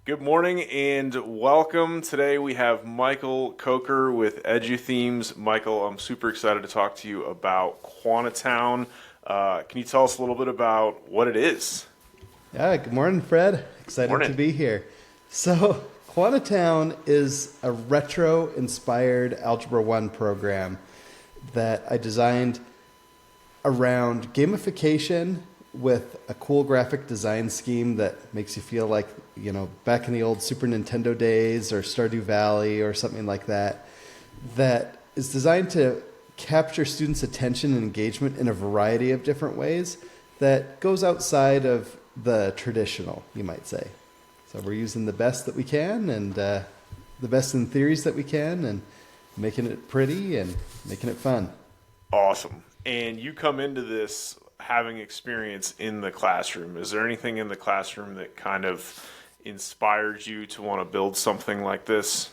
Good morning and welcome. Today we have Michael Kocher with EduThemes. Michael, I'm super excited to talk to you about Quantitown. Can you tell us a little bit about what it is? Yeah, good morning, Fred. Excited to Morning. be here. So, Quantitown is a retro inspired Algebra 1 program that I designed around gamification with a cool graphic design scheme that makes you feel like, back in the old Super Nintendo days or Stardew Valley or something like that, that is designed to capture students' attention and engagement in a variety of different ways that goes outside of the traditional, you might say. So we're using the best that we can and the best in theories that we can and making it pretty and making it fun. Awesome. And you come into this having experience in the classroom. Is there anything in the classroom that kind of inspired you to want to build something like this?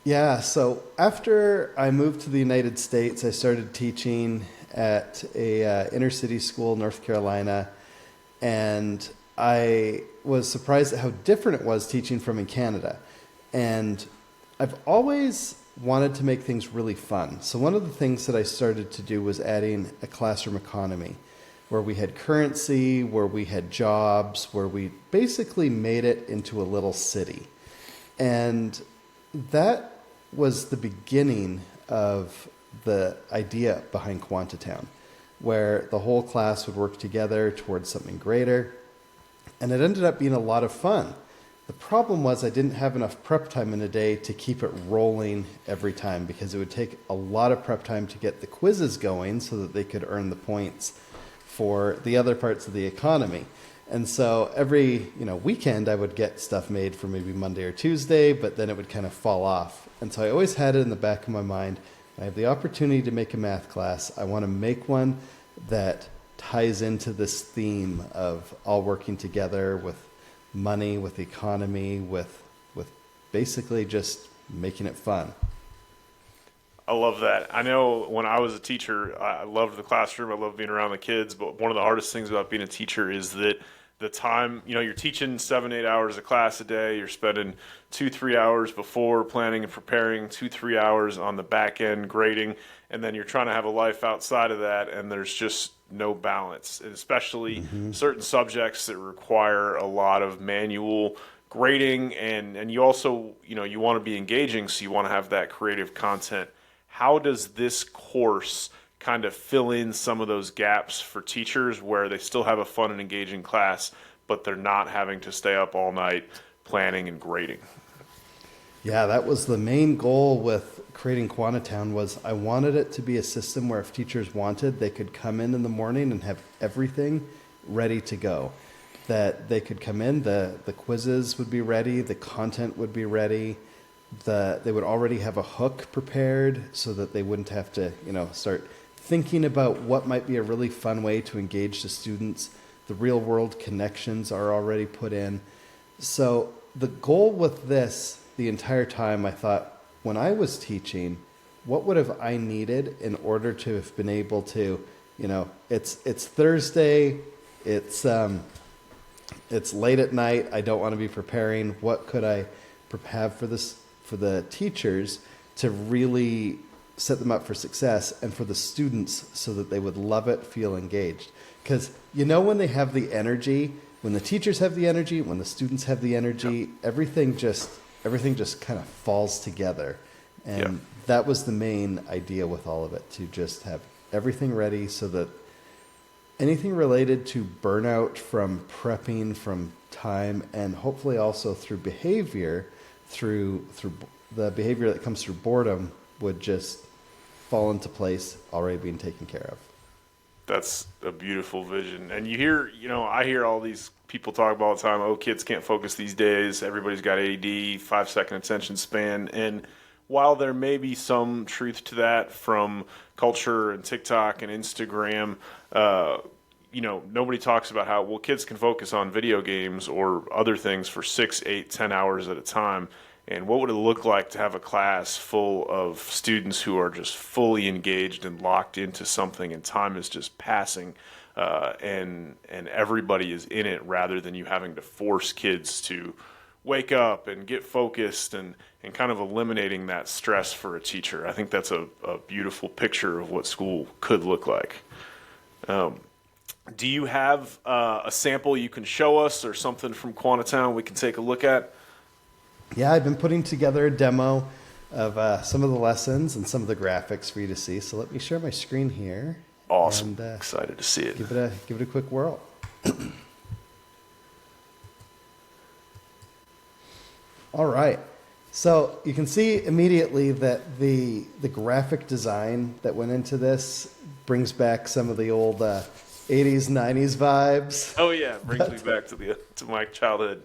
Yeah, so after I moved to the United States, I started teaching at a inner city school in North Carolina, and I was surprised at how different it was teaching from in Canada. And I've always wanted to make things really fun. So one of the things that I started to do was adding a classroom economy where we had currency, where we had jobs, where we basically made it into a little city. And that was the beginning of the idea behind Quantitown, where the whole class would work together towards something greater. And it ended up being a lot of fun. The problem was I didn't have enough prep time in a day to keep it rolling every time because it would take a lot of prep time to get the quizzes going so that they could earn the points for the other parts of the economy. And so every weekend I would get stuff made for maybe Monday or Tuesday, but then it would kind of fall off. And so I always had it in the back of my mind, I have the opportunity to make a math class. I want to make one that ties into this theme of all working together with money, with the economy, with basically just making it fun. I love that. I know when I was a teacher, I loved the classroom. I loved being around the kids. But one of the hardest things about being a teacher is that the time, you're teaching 7, 8 hours of class a day. You're spending 2, 3 hours before planning and preparing, 2, 3 hours on the back end grading. And then you're trying to have a life outside of that. And there's just no balance, and especially certain subjects that require a lot of manual grading. And you also, you want to be engaging. So you want to have that creative content. How does this course kind of fill in some of those gaps for teachers where they still have a fun and engaging class, but they're not having to stay up all night planning and grading? Yeah, that was the main goal with creating Quantitown was I wanted it to be a system where if teachers wanted, they could come in the morning and have everything ready to go. That they could come in, the quizzes would be ready, the content would be ready, they would already have a hook prepared so that they wouldn't have to, start thinking about what might be a really fun way to engage the students. The real world connections are already put in. So the goal with this the entire time, I thought, when I was teaching, what would have I needed in order to have been able to, it's Thursday, it's late at night, I don't want to be preparing. What could I have for the teachers to really set them up for success and for the students so that they would love it, feel engaged? Because when they have the energy, when the teachers have the energy, when the students have the energy, everything just kind of falls together. And that was the main idea with all of it, to just have everything ready so that anything related to burnout from prepping, from time, and hopefully also through behavior, through the behavior that comes through boredom would just fall into place, already being taken care of. That's a beautiful vision. And I hear all these people talk about all the time, oh, kids can't focus these days. Everybody's got ADD, 5 second attention span. And while there may be some truth to that from culture and TikTok and Instagram, nobody talks about how, well, kids can focus on video games or other things for 6, 8, 10 hours at a time. And what would it look like to have a class full of students who are just fully engaged and locked into something, and time is just passing, and everybody is in it, rather than you having to force kids to wake up and get focused and kind of eliminating that stress for a teacher. I think that's a beautiful picture of what school could look like. Do you have a sample you can show us or something from Quantitown we can take a look at? Yeah, I've been putting together a demo of some of the lessons and some of the graphics for you to see. So let me share my screen here. Awesome. And, Excited to see it. give it a quick whirl. All right. So you can see immediately that the graphic design that went into this brings back some of the old 80s, 90s vibes. Oh yeah, brings me back to my childhood.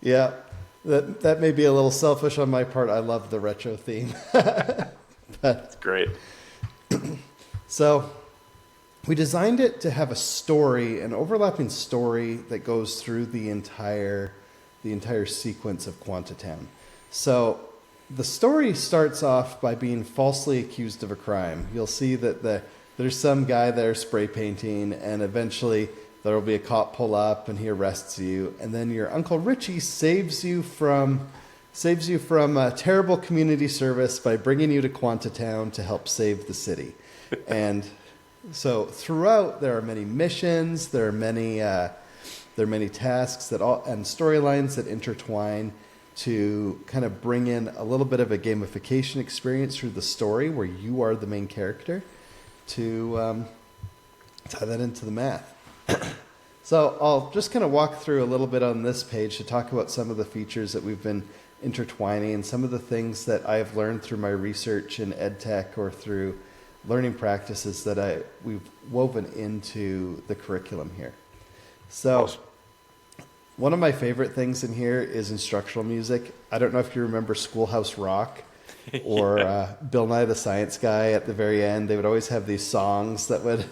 Yeah. That may be a little selfish on my part. I love the retro theme. That's great. So we designed it to have a story, an overlapping story that goes through the entire sequence of Quantitown. So the story starts off by being falsely accused of a crime. You'll see that there's some guy there spray painting, and eventually there will be a cop pull up and he arrests you, and then your Uncle Richie saves you from terrible community service by bringing you to Quantitown to help save the city. And so throughout there are many missions, there are many tasks and storylines that intertwine to kind of bring in a little bit of a gamification experience through the story where you are the main character to tie that into the math. So I'll just kind of walk through a little bit on this page to talk about some of the features that we've been intertwining and some of the things that I've learned through my research in ed tech or through learning practices that we've woven into the curriculum here. So Awesome. One of my favorite things in here is instructional music. I don't know if you remember Schoolhouse Rock or Bill Nye the Science Guy at the very end. They would always have these songs that would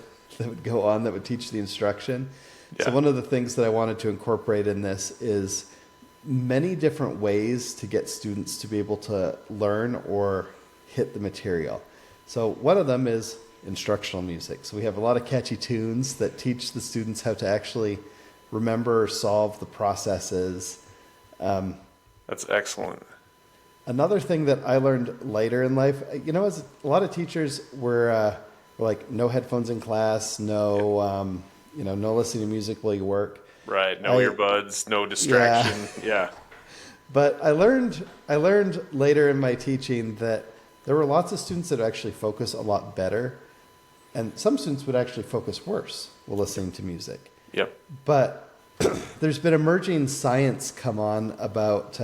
go on that would teach the instruction. Yeah. So one of the things that I wanted to incorporate in this is many different ways to get students to be able to learn or hit the material. So one of them is instructional music. So we have a lot of catchy tunes that teach the students how to actually remember or solve the processes. That's excellent. Another thing that I learned later in life, as a lot of teachers were like, no headphones in class, no listening to music while you work. Right. No earbuds, no distraction. Yeah. But I learned later in my teaching that there were lots of students that would actually focus a lot better, and some students would actually focus worse while listening to music. Yep. But there's been emerging science come on about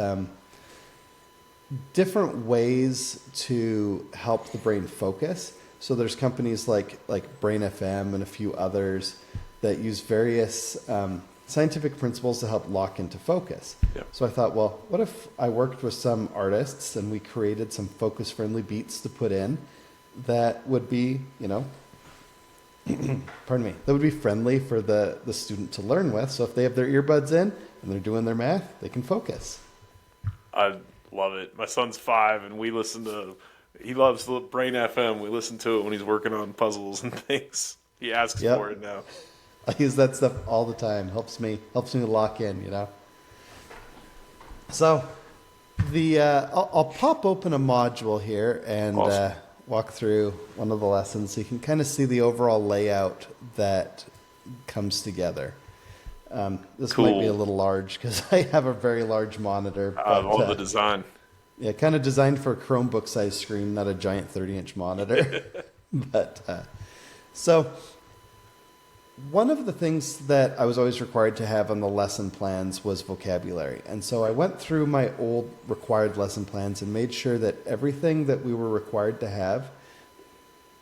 different ways to help the brain focus. So there's companies like Brain FM and a few others that use various scientific principles to help lock into focus. Yep. So I thought, well, what if I worked with some artists and we created some focus-friendly beats to put in that would be, pardon me, that would be friendly for the student to learn with. So if they have their earbuds in and they're doing their math, they can focus. I love it. My son's 5, and he loves the Brain FM. We listen to it when he's working on puzzles and things. He asks for it now. I use that stuff all the time. Helps me lock in, So I'll pop open a module here and Awesome. walk through one of the lessons so you can kind of see the overall layout that comes together. This Cool. might be a little large because I have a very large monitor. I love the design. Yeah, kind of designed for a Chromebook size screen, not a giant 30-inch monitor. So one of the things that I was always required to have on the lesson plans was vocabulary. And so I went through my old required lesson plans and made sure that everything that we were required to have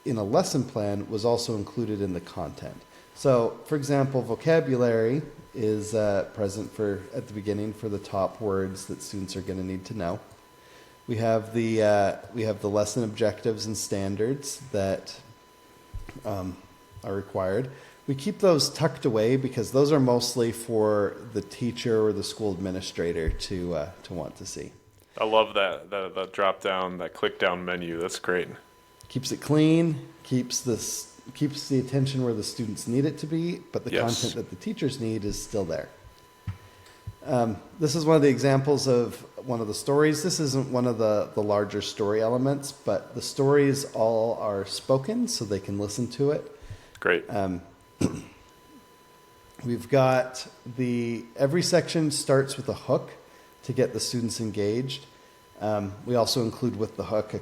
in a lesson plan was also included in the content. So, for example, vocabulary is present at the beginning for the top words that students are going to need to know. We have the lesson objectives and standards that are required. We keep those tucked away because those are mostly for the teacher or the school administrator to want to see. I love that drop down, that click down menu. That's great. Keeps it clean, keeps the attention where the students need it to be, but the content that the teachers need is still there. This is one of the examples of one of the stories. This isn't one of the larger story elements, but the stories all are spoken so they can listen to it. Great. We've got every section starts with a hook to get the students engaged. We also include with the hook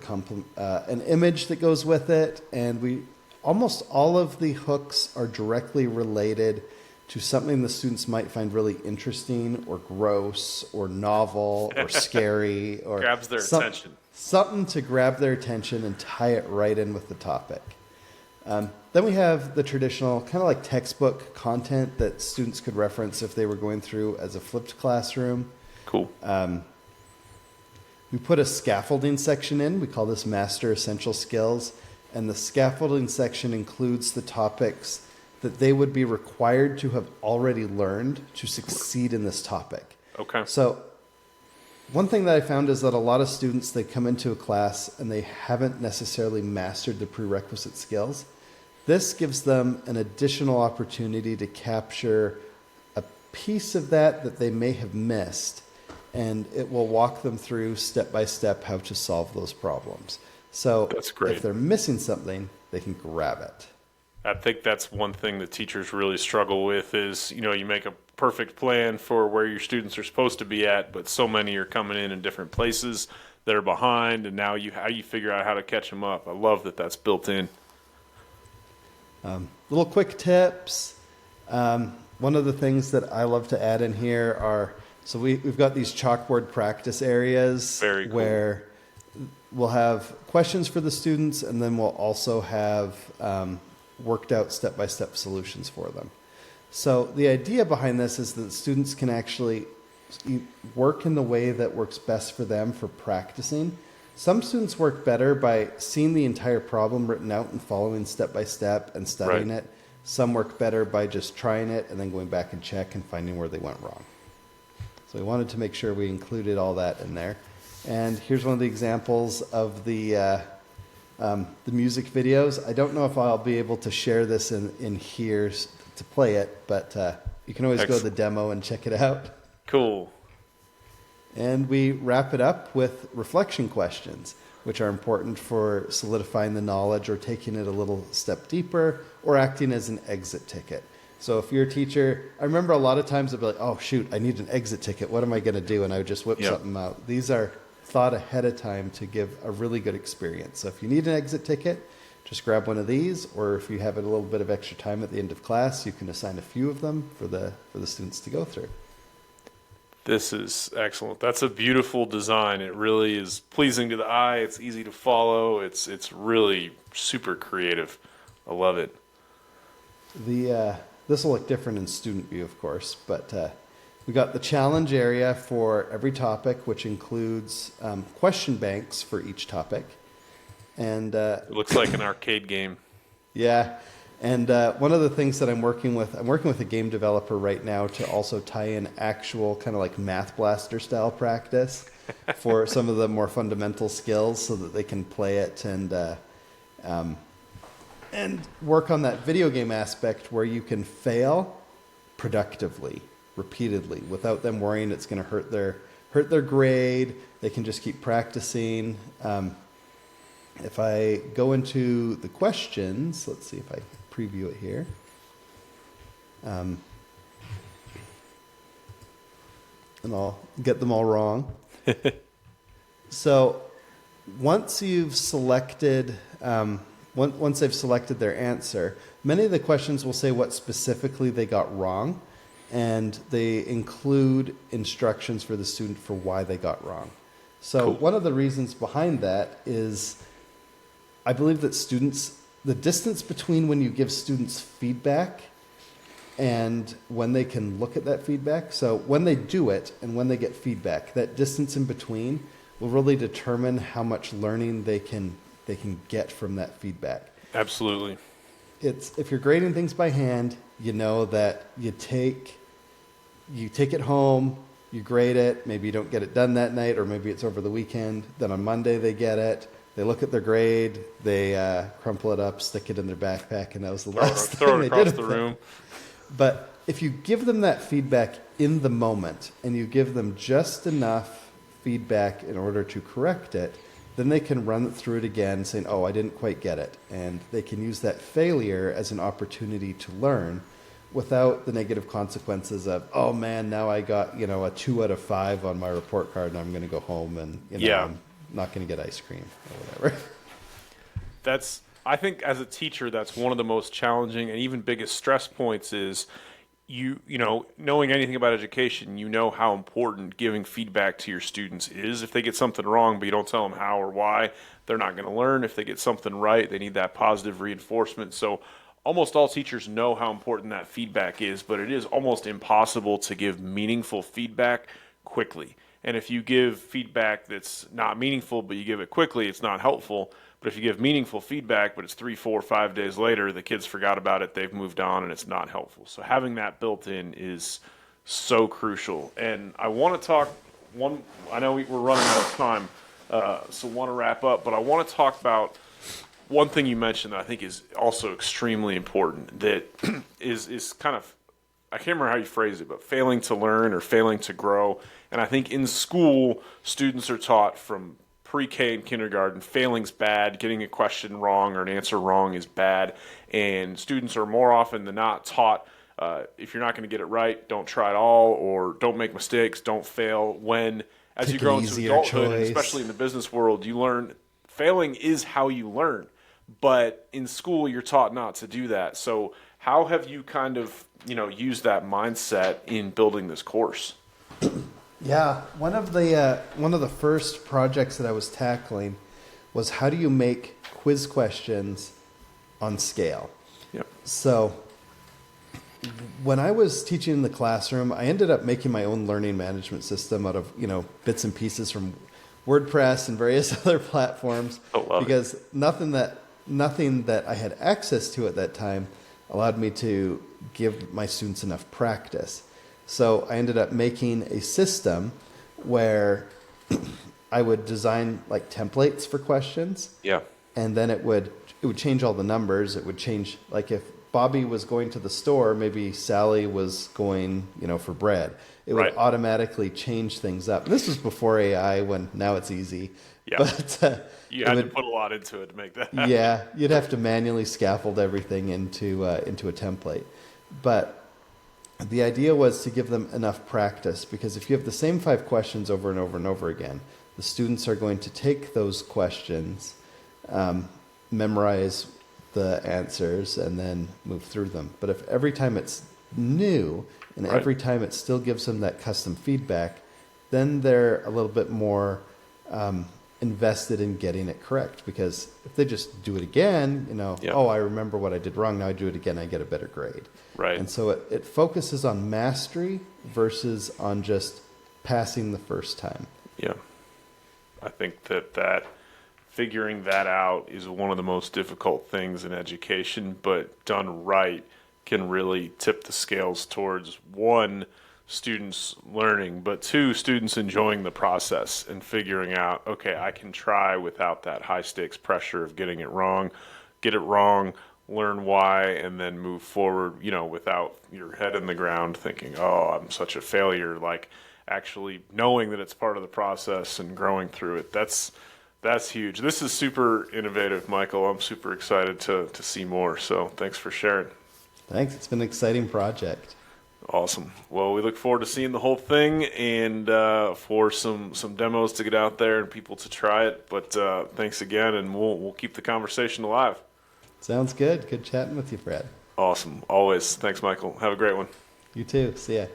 an image that goes with it, and almost all of the hooks are directly related to something the students might find really interesting or gross or novel or scary or Grabs their attention. Something to grab their attention and tie it right in with the topic. Then we have the traditional kind of like textbook content that students could reference if they were going through as a flipped classroom. Cool. We put a scaffolding section in. We call this Master Essential Skills. And the scaffolding section includes the topics that they would be required to have already learned to succeed in this topic. Okay. So one thing that I found is that a lot of students, they come into a class and they haven't necessarily mastered the prerequisite skills. This gives them an additional opportunity to capture a piece of that they may have missed, and it will walk them through step by step how to solve those problems. So That's great. If they're missing something, they can grab it. I think that's one thing that teachers really struggle with is, you make a perfect plan for where your students are supposed to be at, but so many are coming in different places that are behind, and now how you figure out how to catch them up. I love that that's built in. Little quick tips. One of the things that I love to add in here are, so we've got these chalkboard practice areas. Very cool. Where we'll have questions for the students, and then we'll also have worked out step-by-step solutions for them. So the idea behind this is that students can actually work in the way that works best for them for practicing. Some students work better by seeing the entire problem written out and following step-by-step and studying it. Some work better by just trying it and then going back and check and finding where they went wrong. So we wanted to make sure we included all that in there. And here's one of the examples of the music videos. I don't know if I'll be able to share this in here to play it, but you can always go to the demo and check it out. Cool. And we wrap it up with reflection questions, which are important for solidifying the knowledge or taking it a little step deeper or acting as an exit ticket. So if you're a teacher, I remember a lot of times I'd be like, oh, shoot, I need an exit ticket. What am I going to do? And I would just whip something out. These are thought ahead of time to give a really good experience. So if you need an exit ticket, just grab one of these, or if you have a little bit of extra time at the end of class, you can assign a few of them for the students to go through. This is excellent. That's a beautiful design. It really is pleasing to the eye. It's easy to follow. It's really super creative. I love it. This will look different in student view, of course, but we got the challenge area for every topic, which includes question banks for each topic. And it looks like an arcade game. Yeah. And one of the things that I'm working with a game developer right now to also tie in actual kind of like Math Blaster style practice for some of the more fundamental skills so that they can play it and work on that video game aspect where you can fail productively, repeatedly, without them worrying it's going to hurt their grade. They can just keep practicing. If I go into the questions, let's see if I preview it here. And I'll get them all wrong. So once you've selected, once they've selected their answer, many of the questions will say what specifically they got wrong, and they include instructions for the student for why they got wrong. So One of the reasons behind that is I believe that the distance between when you give students feedback and when they can look at that feedback, so when they do it and when they get feedback, that distance in between will really determine how much learning they can get from that feedback. Absolutely. If you're grading things by hand, you know that you take it home, you grade it, maybe you don't get it done that night, or maybe it's over the weekend, then on Monday they get it. They look at their grade, they crumple it up, stick it in their backpack, and that was the last thing they did. Throw it across the room. But if you give them that feedback in the moment and you give them just enough feedback in order to correct it, then they can run through it again saying, oh, I didn't quite get it. And they can use that failure as an opportunity to learn without the negative consequences of, oh man, now I got, a 2 out of 5 on my report card and I'm going to go home and, I'm not going to get ice cream or whatever. I think as a teacher, that's one of the most challenging and even biggest stress points is knowing anything about education, how important giving feedback to your students is. If they get something wrong, but you don't tell them how or why, they're not going to learn. If they get something right, they need that positive reinforcement. So almost all teachers know how important that feedback is, but it is almost impossible to give meaningful feedback quickly. And if you give feedback that's not meaningful, but you give it quickly, it's not helpful. But if you give meaningful feedback, but it's 3, 4, 5 days later, the kids forgot about it, they've moved on, and it's not helpful. So having that built in is so crucial. And I want to talk I know we're running out of time, so want to wrap up, but I want to talk about one thing you mentioned that I think is also extremely important that is kind of, I can't remember how you phrased it, but failing to learn or failing to grow. And I think in school, students are taught from pre-K and kindergarten, failing's bad, getting a question wrong or an answer wrong is bad, and students are more often than not taught if you're not going to get it right, don't try at all, or don't make mistakes, don't fail. When as you grow into adulthood, and especially in the business world, you learn failing is how you learn, but in school you're taught not to do that. So how have you kind of used that mindset in building this course? Yeah, one of the first projects that I was tackling was how do you make quiz questions on scale. Yep. So when I was teaching in the classroom, I ended up making my own learning management system out of bits and pieces from WordPress and various other platforms, because nothing that I had access to at that time allowed me to give my students enough practice. So I ended up making a system where I would design like templates for questions. Yeah. And then it would change all the numbers. It would change, like if Bobby was going to the store, maybe Sally was going, for bread. It would automatically change things up. And this was before AI, when now it's easy. Yeah. But you had to put a lot into it to make that happen. Yeah, you'd have to manually scaffold everything into a template. But the idea was to give them enough practice, because if you have the same 5 questions over and over and over again, the students are going to take those questions, memorize the answers, and then move through them. But if every time it's new and every time it still gives them that custom feedback, then they're a little bit more invested in getting it correct. Because if they just do it again, oh, I remember what I did wrong, now I do it again, I get a better grade. Right. And so it focuses on mastery versus on just passing the first time. Yeah. I think that figuring that out is one of the most difficult things in education, but done right can really tip the scales towards, 1, students learning, but 2, students enjoying the process and figuring out, okay, I can try without that high stakes pressure of getting it wrong, get it wrong, learn why, and then move forward, without your head in the ground thinking, oh, I'm such a failure. Like actually knowing that it's part of the process and growing through it. That's huge. This is super innovative, Michael. I'm super excited to see more. So thanks for sharing. Thanks. It's been an exciting project. Awesome. Well, we look forward to seeing the whole thing and for some demos to get out there and people to try it. But thanks again, and we'll keep the conversation alive. Sounds good. Good chatting with you, Fred. Awesome. Always. Thanks, Michael. Have a great one. You too. See ya.